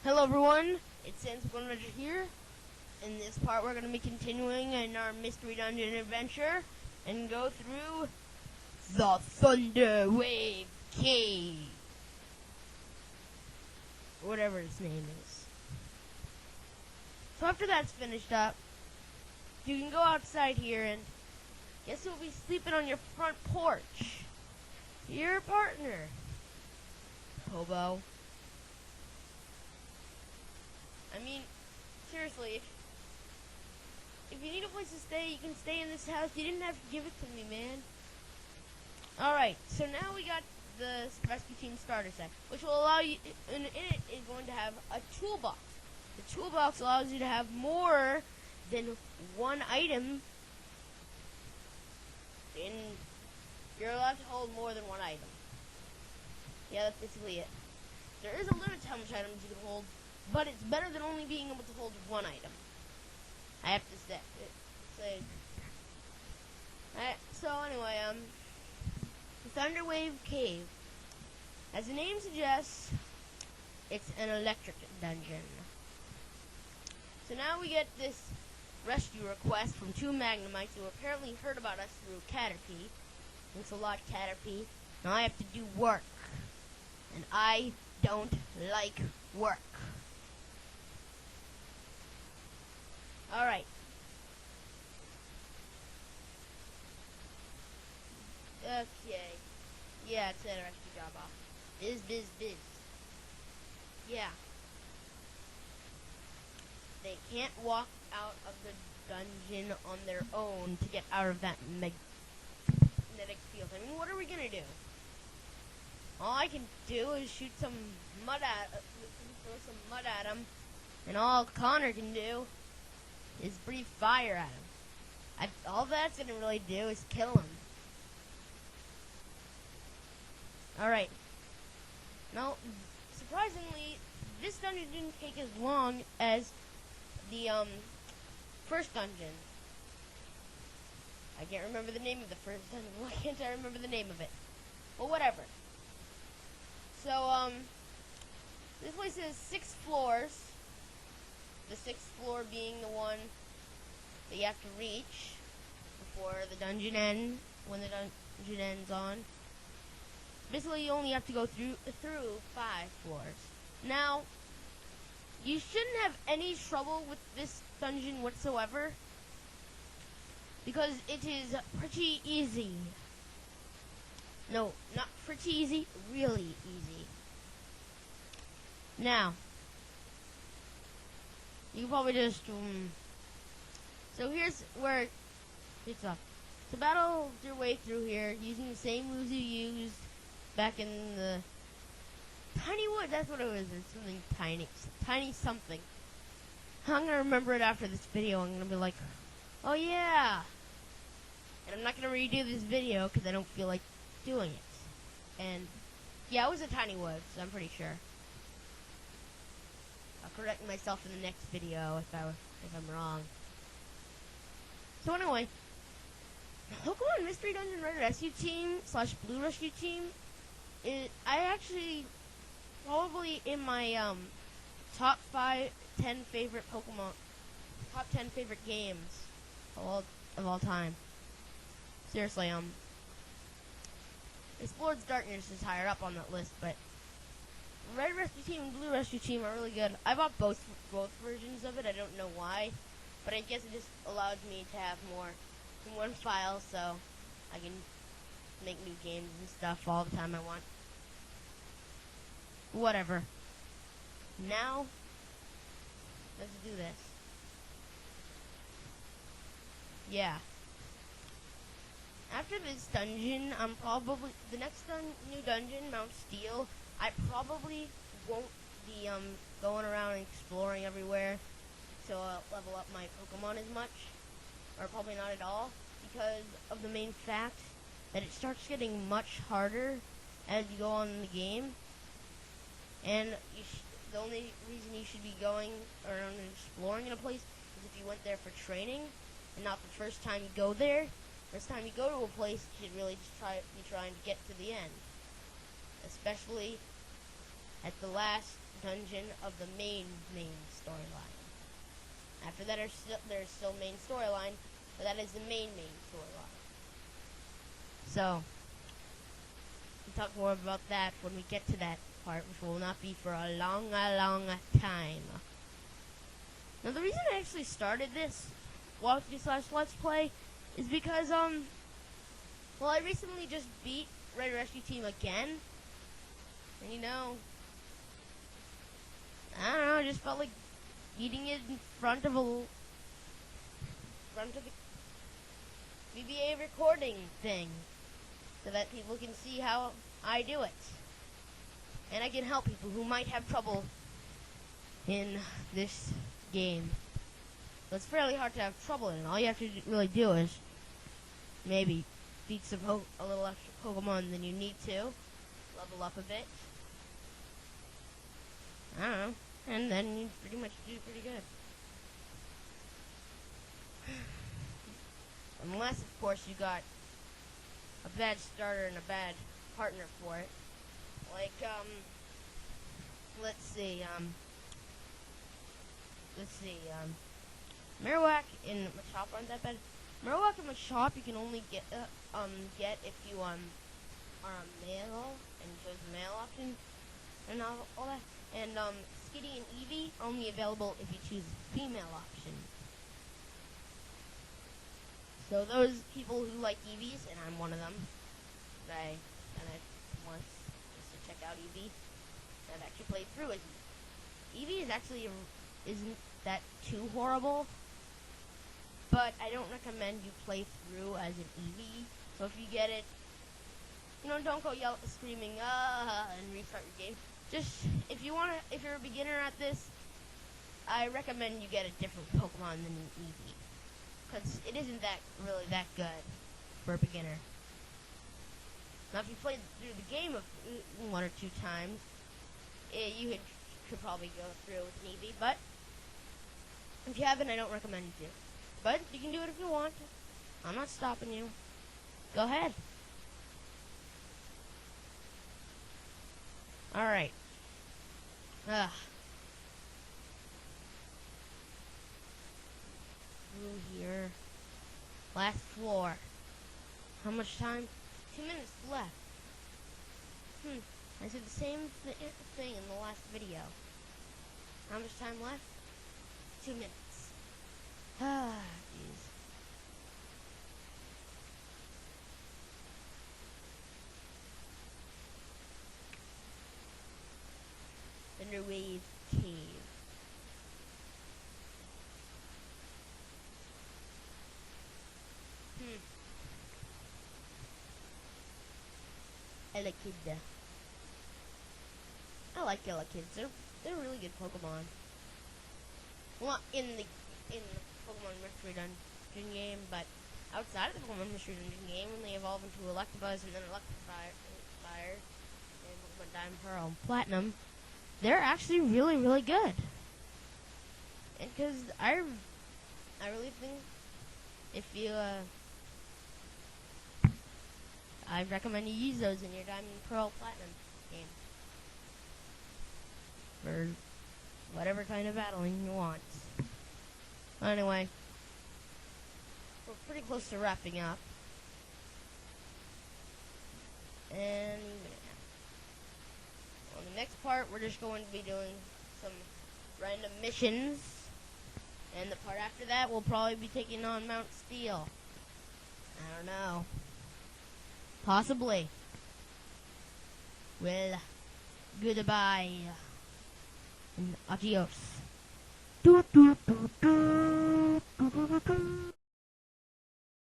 Hello everyone, it's Sandstorm here. In this part we're going to be continuing in our Mystery Dungeon adventure and go through the Thunderwave Cave. Whatever its name is. So after that's finished up, you can go outside here and guess who will be sleeping on your front porch? Your partner, Hobo. I mean, seriously, if you need a place to stay, you can stay in this house. You didn't have to give it to me, man. Alright, so now we got the rescue team starter set, which will allow you, in it is going to have a toolbox. The toolbox allows you to have more than one item. You're allowed to hold more than one item. Yeah, that's basically it. There is a limit to how much items you can hold, but it's better than only being able to hold one item. I have to say. So anyway, the Thunderwave Cave. As the name suggests, it's an electric dungeon. So now we get this rescue request from two Magnemites who apparently heard about us through Caterpie. Thanks a lot, Caterpie. Now I have to do work. And I don't like work. Alright. Okay. Yeah, it's a rescue job off. Biz. Yeah. They can't walk out of the dungeon on their own to get out of that magnetic field. I mean, what are we gonna do? All I can do is shoot some mud throw some mud at him, and all Connor can do is breathe fire at him. All that's gonna really do is kill him. Alright. Now, surprisingly, this dungeon didn't take as long as the first dungeon. I can't remember the name of the first dungeon. Why can't I remember the name of it? Well, whatever. So, this place has 6 floors. The 6th floor being the one that you have to reach before the dungeon ends, when the dungeon ends on. Basically, you only have to go through 5 floors. Now, you shouldn't have any trouble with this dungeon whatsoever, because it is pretty easy. No, not pretty easy, really easy. Now, you can probably just, so here's where it's up. To battle your way through here, using the same moves you used back in the Tiny Wood, that's what it was. It's something tiny something. I'm gonna remember it after this video. I'm gonna be like, oh yeah. And I'm not gonna redo this video because I don't feel like doing it. And yeah, it was a Tiny Wood, so I'm pretty sure. I'll correct myself in the next video if I'm wrong. So anyway, Pokemon Mystery Dungeon Red Rescue Team / Blue Rescue Team. I actually probably in my top 10 favorite Pokemon, top 10 favorite games of all time. Seriously, Explored's Darkness is higher up on that list, but Red Rescue Team and Blue Rescue Team are really good. I bought both versions of it. I don't know why, but I guess it just allowed me to have more in one file, so I can make new games and stuff all the time I want. Whatever. Now, let's do this. Yeah. After this dungeon, I'm probably the next new dungeon, Mount Steel. I probably won't be going around and exploring everywhere to level up my Pokemon as much, or probably not at all, because of the main fact that it starts getting much harder as you go on in the game, and the only reason you should be going around and exploring in a place is if you went there for training, and not the first time you go there. First time you go to a place, you should really just be trying to get to the end, especially at the last dungeon of the main storyline. After that, there's still main storyline, but that is the main storyline. So, we'll talk more about that when we get to that part, which will not be for a long time. Now, the reason I actually started this walkthrough/let's play is because, well, I recently just beat Red Rescue Team again, and you know, I don't know, I just felt like eating it in front of the VBA recording thing, so that people can see how I do it, and I can help people who might have trouble in this game. So it's fairly hard to have trouble in. All you have to really do is maybe beat a little extra Pokemon than you need to, level up a bit. I don't know, and then you pretty much do pretty good. Unless, of course, you got a bad starter and a bad partner for it. Like, let's see, Marowak and Machop aren't that bad. Marowak and Machop you can only get if you, are male, and chose the male option, and all that. And, Skitty and Eevee only available if you choose the female option. So those people who like Eevees, and I'm one of them, I once just to check out Eevee, I've actually played through as Eevee. Eevee is actually isn't that too horrible, but I don't recommend you play through as an Eevee. So if you get it, you know, don't go screaming and restart your game. Just if you're a beginner at this, I recommend you get a different Pokemon than an Eevee, because it isn't really that good for a beginner. Now, if you played through the game one or two times, you could probably go through with an Eevee, but if you haven't, I don't recommend you do. But you can do it if you want. I'm not stopping you. Go ahead. Alright. Through here. Last floor. How much time? 2 minutes left. I said the same thing in the last video. How much time left? 2 minutes. Jeez. Thunderwave cave. Elekid. I like Elekids. They're really good Pokemon. Well, in the Pokemon Mystery Dungeon game, but outside of the Pokemon Mystery Dungeon game, when they evolve into Electabuzz and then Electivire and Pokemon Diamond, Pearl, and Platinum, they're actually really, really good. And because I really think if you I recommend you use those in your Diamond, Pearl, Platinum game for whatever kind of battling you want. Anyway, we're pretty close to wrapping up. And on the next part, we're just going to be doing some random missions. And the part after that, we'll probably be taking on Mount Steel. I don't know. Possibly. Well, goodbye. And adios.